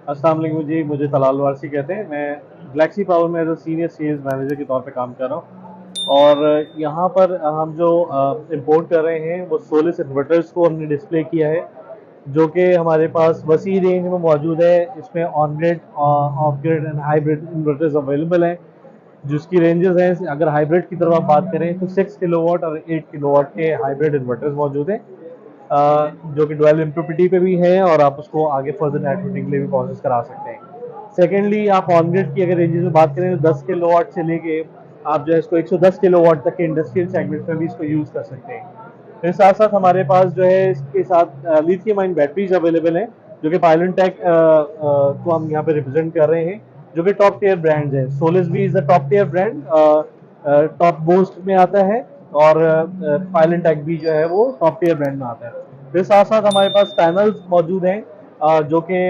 अस्सलाम वालेकुम जी, मुझे तलाल वारसी कहते हैं। मैं गैलेक्सी पावर में as a senior sales manager के तौर पे काम कर रहा हूँ। और यहाँ पर हम जो इम्पोर्ट कर रहे हैं वो सोलस इन्वर्टर्स को हमने डिस्प्ले किया है, जो कि हमारे पास वसी रेंज में मौजूद है। इसमें on grid, of grid and hybrid inverters available हैं, जिसकी रेंजेस हैं। अगर हाइब्रिड की तरफ आप बात करें तो 6 किलोवाट और 8 किलोवाट के हाइब्रिड इन्वर्टर्स मौजूद हैं, जो कि डुअल एमपीपीटी पे भी है और आप उसको आगे फर्दर नेटवर्किंग के लिए भी प्रोसेस करा सकते हैं। सेकेंडली, आप ऑन ग्रिड की अगर रेंजेस में बात करें तो 10 किलोवाट से लेके आप जो है इसको 110 किलोवाट तक के इंडस्ट्रियल सेगमेंट में भी इसको यूज़ कर सकते हैं। फिर साथ साथ हमारे पास जो है इसके साथ लिथियम आयन बैटरीज अवेलेबल हैं, जो कि पायलन टेक को हम यहाँ पे रिप्रेजेंट कर रहे हैं, जो कि टॉप टियर ब्रांड्स हैं। सोलिस भी is a top tier brand, top most में आता है, और पायलन टेक भी जो है वो टॉप टियर ब्रांड में आता है। फिर साथ साथ हमारे पास पैनल्स मौजूद हैं, जो कि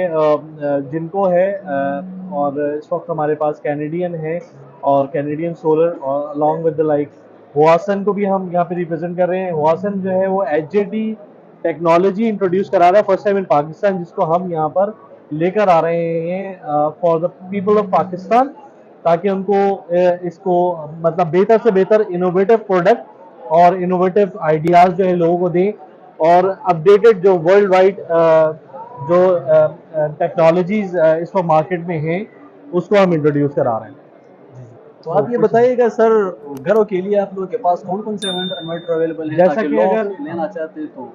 जिनको है, और इस वक्त हमारे पास कैनेडियन है और कैनेडियन सोलर, और अलॉन्ग विद द लाइक हुआसन को भी हम यहाँ पे रिप्रेजेंट कर रहे हैं। हुआसन जो है वो एचजेटी टेक्नोलॉजी इंट्रोड्यूस करा रहा है फर्स्ट टाइम इन पाकिस्तान, जिसको हम यहाँ पर लेकर आ रहे हैं for the people of Pakistan, ताकि उनको इसको मतलब बेहतर से बेहतर इनोवेटिव प्रोडक्ट और इनोवेटिव आइडियाज जो है लोगों को दें, और अपडेटेड जो वर्ल्ड वाइड जो टेक्नोलॉजीज इस वक्त मार्केट में हैं उसको हम इंट्रोड्यूस करा रहे हैं। तो आप ये बताइएगा सर, घरों के लिए आप लोगों के पास कौन कौन से इन्वर्टर अवेलेबल हैं, जैसा ताकि कि लोग अगर लेना चाहते हैं तो।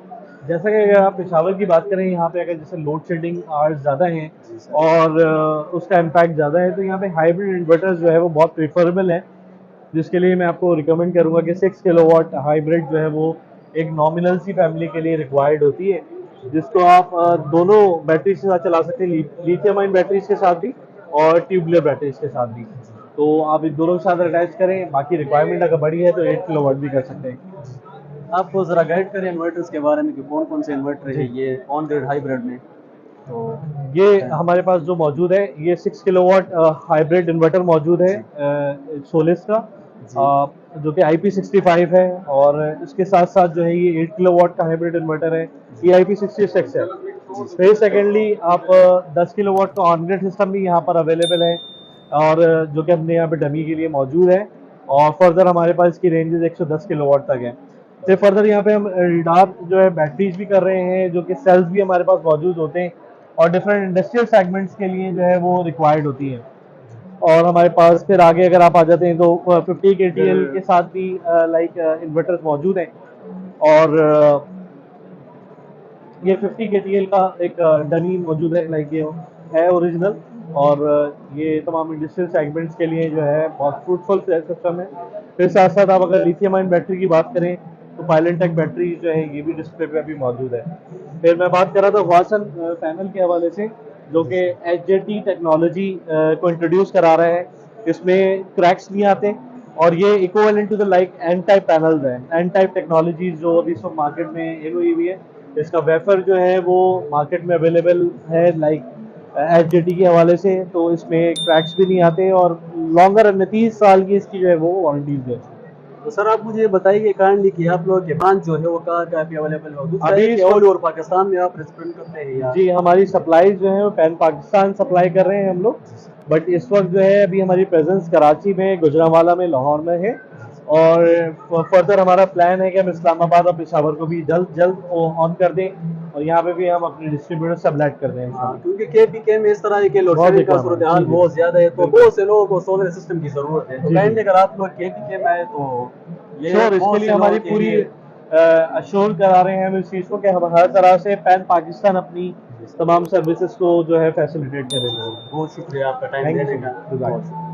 जैसा कि अगर आप पेशावर की बात करें, यहाँ पे अगर जैसे लोड शेडिंग आवर्स ज़्यादा हैं जी सर। और उसका इम्पैक्ट ज़्यादा है, तो यहाँ पे हाइब्रिड इन्वर्टर्स जो है वो बहुत प्रीफरेबल है, जिसके लिए मैं आपको रिकमेंड करूँगा कि 6 किलोवाट हाइब्रिड जो है वो एक नॉमिनल सी फैमिली के लिए रिक्वायर्ड होती है, जिसको आप दोनों बैटरीज के साथ चला सकते हैं, लिथियम आयन बैटरीज के साथ भी और ट्यूबुलर बैटरीज के साथ भी। तो आप इन दोनों के साथ अटैच करें, बाकी रिक्वायरमेंट अगर बड़ी है तो 8 किलोवाट भी कर सकते हैं। आप ज़रा गाइड करें इन्वर्टर्स के बारे में कि कौन कौन से इन्वर्टर है जी, ये ऑन ग्रिड हाइब्रिड में, तो ये बताएं। हमारे पास जो मौजूद है ये 6 किलोवाट हाइब्रिड इन्वर्टर मौजूद है जी सोलिस का, जी जो कि IP65 है, और इसके साथ साथ जो है ये 8 किलोवाट का हाइब्रिड इन्वर्टर है, ये IP66 है। जी फिर सर। सेकेंडली आप 10 किलोवाट का ऑन ग्रिड सिस्टम भी यहाँ पर अवेलेबल है, और जो कि अपने यहाँ पे डमी के लिए मौजूद है, और फर्दर हमारे पास इसकी रेंजेस 110 किलोवाट तक है। फिर फर्दर यहाँ पे हम रिडार जो है बैटरीज भी कर रहे हैं, जो कि सेल्स भी हमारे पास मौजूद होते हैं और डिफरेंट इंडस्ट्रियल सेगमेंट्स के लिए जो है वो रिक्वायर्ड होती है। और हमारे पास फिर आगे अगर आप आ जाते हैं तो 50 के अगर के साथ भी लाइक इन्वर्टर्स मौजूद हैं, और ये 50 के का एक डमी मौजूद है, लाइक ये है ओरिजिनल, और ये तमाम इंडस्ट्रियल सेगमेंट्स के लिए जो है बहुत फ्रूटफुल सिस्टम है। फिर साथ साथ आप अगर लिथियम आयन बैटरी की बात करें तो पायलन टेक बैटरी जो है ये भी डिस्प्ले पे अभी मौजूद है। फिर मैं बात कर रहा था वासन पैनल के हवाले से, जो कि एचजेटी टेक्नोलॉजी को इंट्रोड्यूस करा रहा है। इसमें क्रैक्स नहीं आते, और ये equivalent to the like N type panels है। एन टाइप टेक्नोलॉजी जो अभी सब मार्केट में एड हुई हुई है, इसका वेफर जो है वो मार्केट में अवेलेबल है लाइक एचजेटी के हवाले से, तो इसमें क्रैक्स भी नहीं आते, और लॉन्गर 29 साल की इसकी जो है वो वारंटीज है। तो सर आप मुझे बताइए काइंडली कि आप लोगों के ब्रांच जो है वो कहाँ कहाँ पे अवेलेबल है, और दूसरा अभी है कि इस ऑल वक्त ओवर पाकिस्तान में आप रिप्रेजेंट करते हैं या। जी, हमारी सप्लाईज जो है वो पैन पाकिस्तान सप्लाई कर रहे हैं हम लोग, जी सर। बट इस वक्त जो है अभी हमारी प्रेजेंस कराची में, गुजरांवाला में, लाहौर में है, जी सर। और फर्दर हमारा प्लान है कि हम इस्लामाबाद और पेशावर को भी जल्द जल्द ऑन कर दें, और यहाँ पे भी हम अपने डिस्ट्रीब्यूटर सबलेट कर दें हाँ, इंशाल्लाह। क्योंकि केपीके में इस तरह के लोड बहुत शेडिंग का रिक्वायरमेंट, सूरत जी हाल जी, बहुत ज्यादा है, तो बिल्कुल, बहुत से लोगों को सोलर सिस्टम की जरूरत है। तो जी जी, काइंडली अगर आप लोग केपीके में आए तो ये श्योर, इसके बहुत लिए से लोगों हमारी के पूरी लिए। अश्योर करा रहे हैं हम इस चीज़ को कि हम हर तरह से पैन पाकिस्तान अपनी जी सर। तमाम सर्विसेज को जो है फैसिलिटेट करेंगे। बहुत शुक्रिया आपका टाइम थैंक यू देने सो का। मच, बहुत गुजारिश। शुक्रिया।